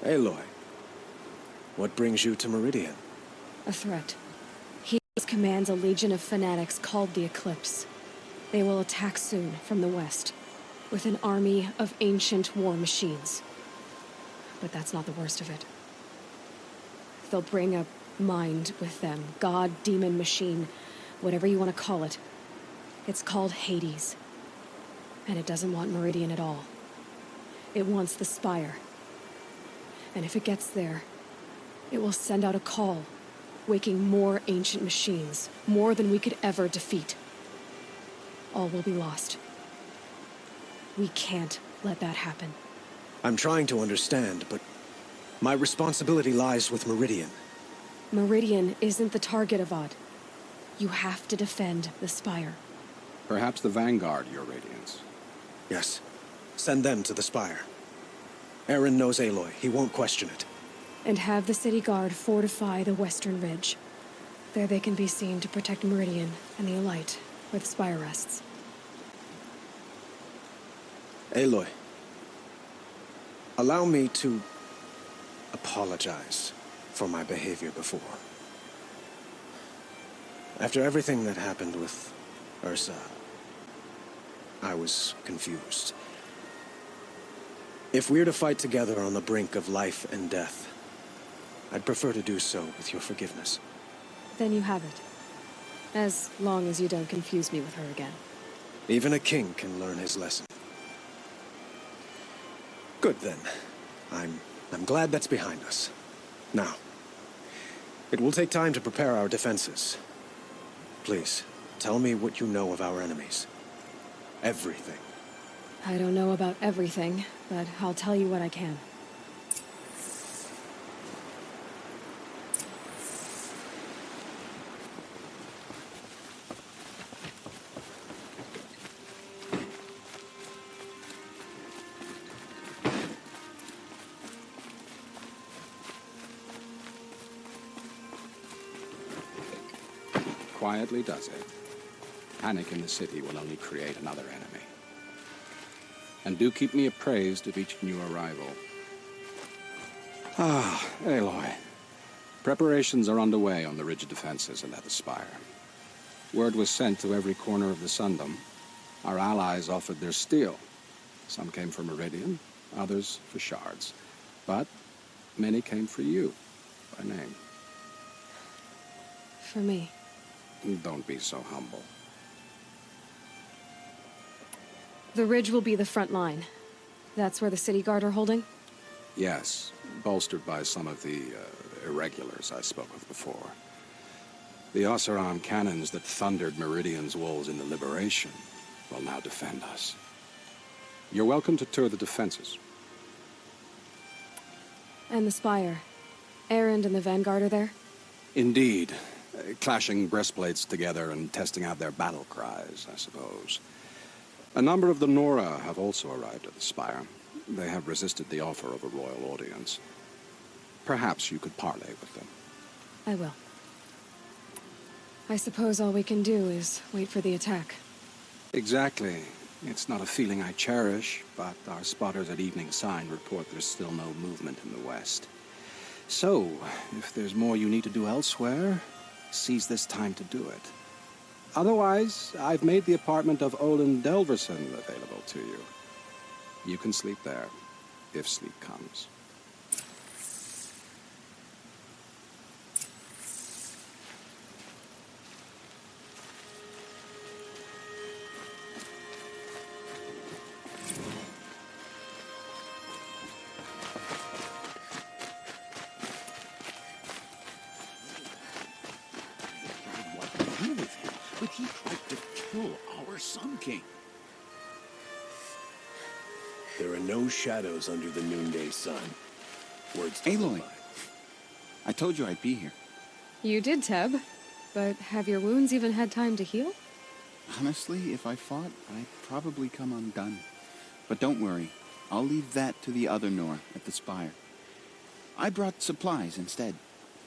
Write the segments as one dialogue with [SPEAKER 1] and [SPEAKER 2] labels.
[SPEAKER 1] Aloy, what brings you to Meridian?
[SPEAKER 2] A threat. He commands a legion of fanatics called the Eclipse. They will attack soon from the west, with an army of ancient war machines. But that's not the worst of it. They'll bring a mind with them, god, demon, machine, whatever you want to call it. It's called Hades. And it doesn't want Meridian at all. It wants the Spire. And if it gets there, it will send out a call, waking more ancient machines, more than we could ever defeat. All will be lost. We can't let that happen.
[SPEAKER 1] I'm trying to understand, but my responsibility lies with Meridian.
[SPEAKER 2] Meridian isn't the target, Avad. You have to defend the Spire.
[SPEAKER 3] Perhaps the Vanguard, Your Radiance.
[SPEAKER 1] Yes. Send them to the Spire. Aaron knows Aloy. He won't question it.
[SPEAKER 2] And have the city guard fortify the western ridge. There they can be seen to protect Meridian and the Elite, where the Spire rests.
[SPEAKER 1] Aloy, allow me to apologize for my behavior before. After everything that happened with Ursa, I was confused. If we're to fight together on the brink of life and death, I'd prefer to do so with your forgiveness.
[SPEAKER 2] Then you have it. As long as you don't confuse me with her again.
[SPEAKER 1] Even a king can learn his lesson. Good then. I'm glad that's behind us. Now, it will take time to prepare our defenses. Please, tell me what you know of our enemies. Everything.
[SPEAKER 2] I don't know about everything, but I'll tell you what I can.
[SPEAKER 3] Quietly does it. Panic in the city will only create another enemy. And do keep me appraised of each new arrival. Ah, Aloy. Preparations are underway on the ridge defenses and at the Spire. Word was sent to every corner of the Sundom. Our allies offered their steel. Some came for Meridian, others for shards. But many came for you, by name.
[SPEAKER 2] For me.
[SPEAKER 3] Don't be so humble.
[SPEAKER 2] The ridge will be the front line. That's where the city guard are holding?
[SPEAKER 3] Yes, bolstered by some of the irregulars I spoke of before. The Oseram cannons that thundered Meridian's walls in the Liberation will now defend us. You're welcome to tour the defenses.
[SPEAKER 2] And the Spire. Erend and the Vanguard are there?
[SPEAKER 3] Indeed. Clashing breastplates together and testing out their battle cries, I suppose. A number of the Nora have also arrived at the Spire. They have resisted the offer of a royal audience. Perhaps you could parley with them.
[SPEAKER 2] I will. I suppose all we can do is wait for the attack.
[SPEAKER 3] Exactly. It's not a feeling I cherish, but our spotters at Evening Sign report there's still no movement in the west. So, if there's more you need to do elsewhere, seize this time to do it. Otherwise, I've made the apartment of Olin Delverson available to you. You can sleep there, if sleep comes.
[SPEAKER 4] But he tried to kill our Sun King.
[SPEAKER 5] There are no shadows under the noonday sun. Words to
[SPEAKER 4] Aloy,
[SPEAKER 5] live by.
[SPEAKER 4] I told you I'd be here.
[SPEAKER 2] You did, Teb. But have your wounds even had time to heal?
[SPEAKER 4] Honestly, if I fought, I'd probably come undone. But don't worry. I'll leave that to the other Nor at the Spire. I brought supplies instead.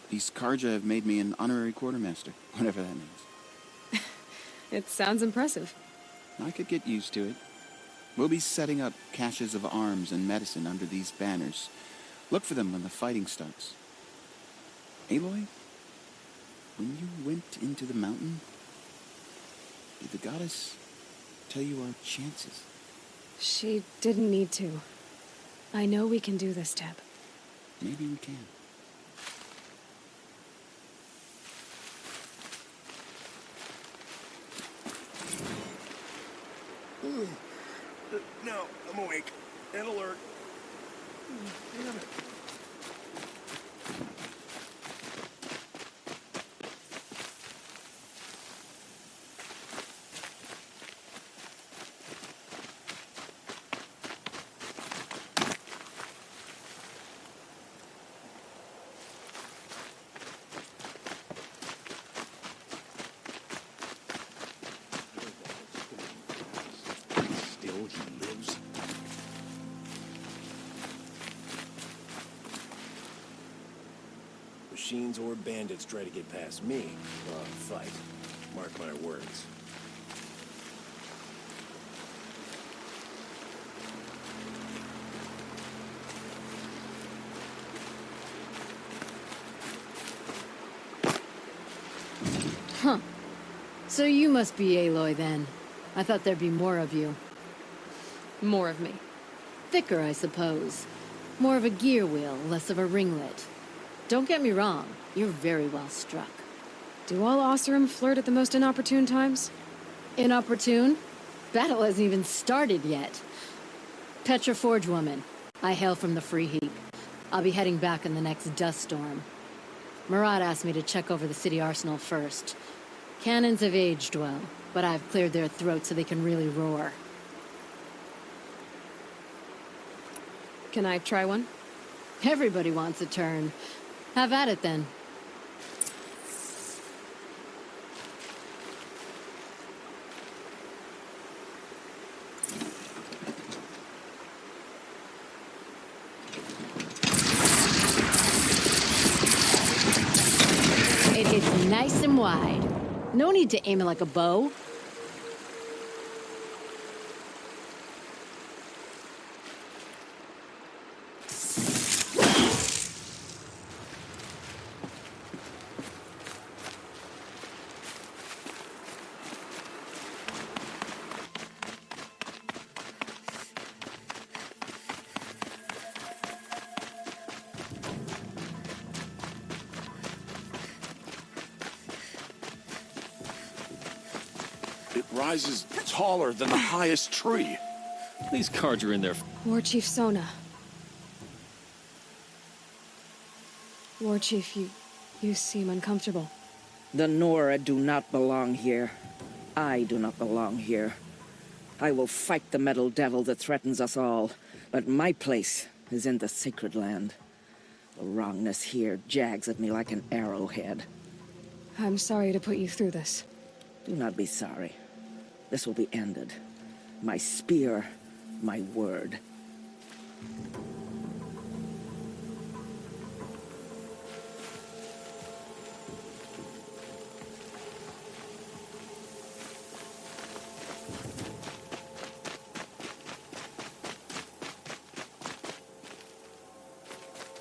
[SPEAKER 4] These Karja have made me an honorary quartermaster, whatever that means.
[SPEAKER 2] It sounds impressive.
[SPEAKER 4] I could get used to it. We'll be setting up caches of arms and medicine under these banners. Look for them when the fighting starts. Aloy, when you went into the mountain, did the goddess tell you our chances?
[SPEAKER 2] She didn't need to. I know we can do this, Teb.
[SPEAKER 4] Maybe we can.
[SPEAKER 5] No, I'm awake. And alert. Damn it. Still he lives. Machines or bandits try to get past me. I'll fight. Mark my words.
[SPEAKER 6] Huh. So you must be Aloy then. I thought there'd be more of you.
[SPEAKER 2] More of me.
[SPEAKER 6] Thicker, I suppose. More of a gear wheel, less of a ringlet. Don't get me wrong, you're very well struck.
[SPEAKER 2] Do all Oseram flirt at the most inopportune times?
[SPEAKER 6] Inopportune? Battle hasn't even started yet. Petra Forge woman. I hail from the Free Heap. I'll be heading back in the next dust storm. Murad asked me to check over the city arsenal first. Cannons have aged well, but I've cleared their throats so they can really roar.
[SPEAKER 2] Can I try one?
[SPEAKER 6] Everybody wants a turn. Have at it then. It hits nice and wide. No need to aim it like a bow.
[SPEAKER 7] It rises taller than the highest tree.
[SPEAKER 8] These cards are in there.
[SPEAKER 2] War Chief Sona. War Chief, you seem uncomfortable.
[SPEAKER 9] The Nora do not belong here. I do not belong here. I will fight the metal devil that threatens us all, but my place is in the sacred land. The wrongness here jags at me like an arrowhead.
[SPEAKER 2] I'm sorry to put you through this.
[SPEAKER 9] Do not be sorry. This will be ended. My spear, my word.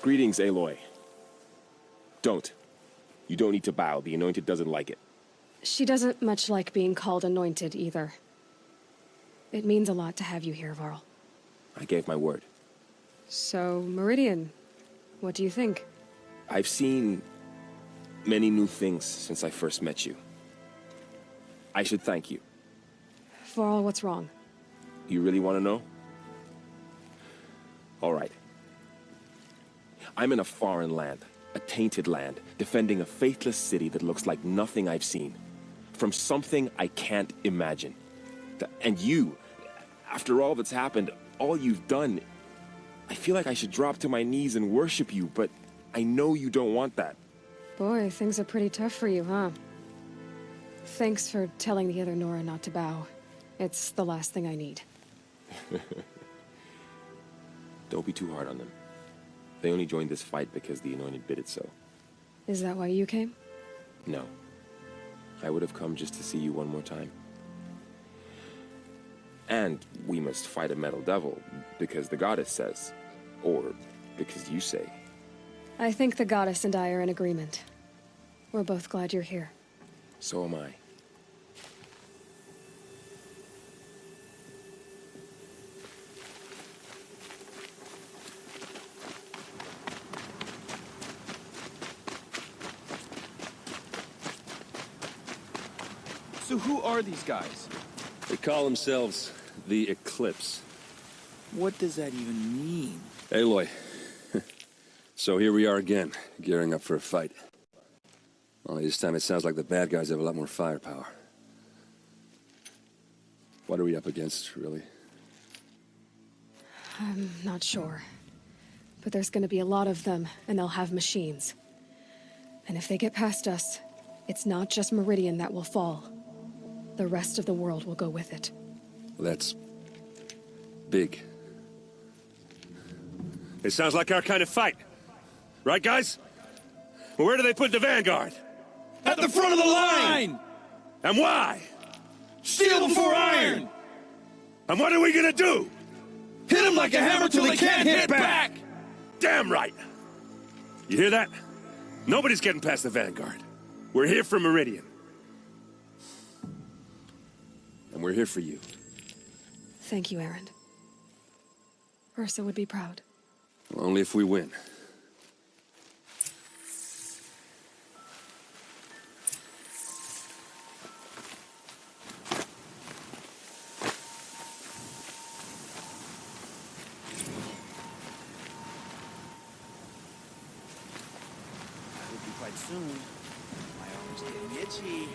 [SPEAKER 10] Greetings, Aloy. Don't. You don't need to bow. The Anointed doesn't like it.
[SPEAKER 2] She doesn't much like being called anointed, either. It means a lot to have you here, Varl.
[SPEAKER 10] I gave my word.
[SPEAKER 2] So, Meridian, what do you think?
[SPEAKER 10] I've seen many new things since I first met you. I should thank you.
[SPEAKER 2] Varl, what's wrong?
[SPEAKER 10] You really want to know? All right. I'm in a foreign land, a tainted land, defending a faithless city that looks like nothing I've seen. From something I can't imagine. And you, after all that's happened, all you've done, I feel like I should drop to my knees and worship you, but I know you don't want that.
[SPEAKER 2] Boy, things are pretty tough for you, huh? Thanks for telling the other Nora not to bow. It's the last thing I need.
[SPEAKER 10] Don't be too hard on them. They only joined this fight because the Anointed bid it so.
[SPEAKER 2] Is that why you came?
[SPEAKER 10] No. I would have come just to see you one more time. And we must fight a metal devil, because the goddess says. Or because you say.
[SPEAKER 2] I think the goddess and I are in agreement. We're both glad you're here.
[SPEAKER 10] So am I.
[SPEAKER 7] So who are these guys?
[SPEAKER 8] They call themselves the Eclipse.
[SPEAKER 7] What does that even mean?
[SPEAKER 8] Aloy. So here we are again, gearing up for a fight. Only this time it sounds like the bad guys have a lot more firepower. What are we up against, really?
[SPEAKER 2] I'm not sure. But there's gonna be a lot of them, and they'll have machines. And if they get past us, it's not just Meridian that will fall. The rest of the world will go with it.
[SPEAKER 8] Well, that's big. It sounds like our kind of fight. Right, guys? Well, where do they put the vanguard?
[SPEAKER 7] At the front of the line!
[SPEAKER 8] And why?
[SPEAKER 7] Steel before iron!
[SPEAKER 8] And what are we gonna do?
[SPEAKER 7] Hit them like a hammer till they can't hit back!
[SPEAKER 8] Damn right! You hear that? Nobody's getting past the vanguard. We're here for Meridian. And we're here for you.
[SPEAKER 2] Thank you, Aaron. Ursa would be proud.
[SPEAKER 8] Well, only if we win.
[SPEAKER 4] That'll be quite soon. My arm's getting itchy.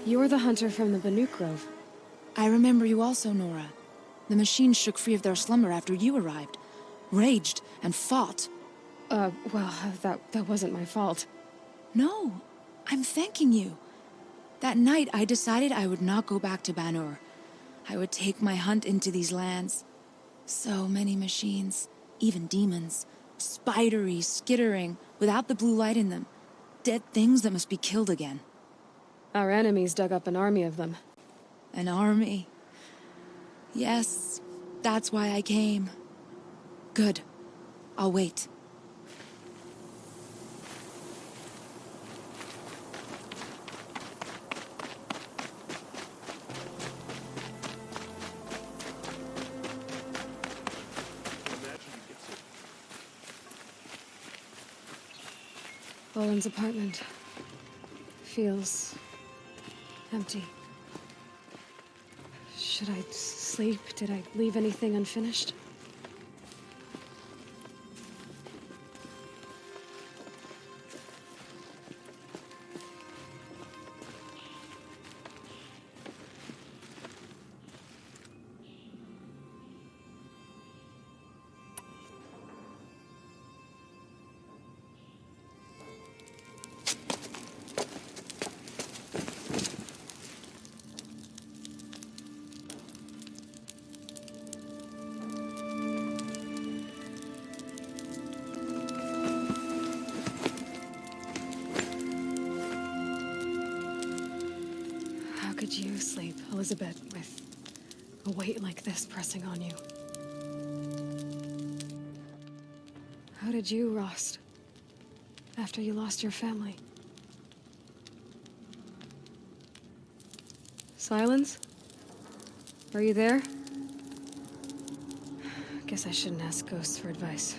[SPEAKER 2] You're the hunter from the Banuk Grove.
[SPEAKER 11] I remember you also, Nora. The machines shook free of their slumber after you arrived. Raged and fought.
[SPEAKER 2] Well, that wasn't my fault.
[SPEAKER 11] No, I'm thanking you. That night, I decided I would not go back to Banur. I would take my hunt into these lands. So many machines, even demons. Spidery, skittering, without the blue light in them. Dead things that must be killed again.
[SPEAKER 2] Our enemies dug up an army of them.
[SPEAKER 11] An army. Yes, that's why I came. Good. I'll wait.
[SPEAKER 2] Boland's apartment feels empty. Should I sleep? Did I leave anything unfinished? How could you sleep, Elizabeth, with a weight like this pressing on you? How did you, Rost, after you lost your family? Silence? Are you there? Guess I shouldn't ask ghosts for advice.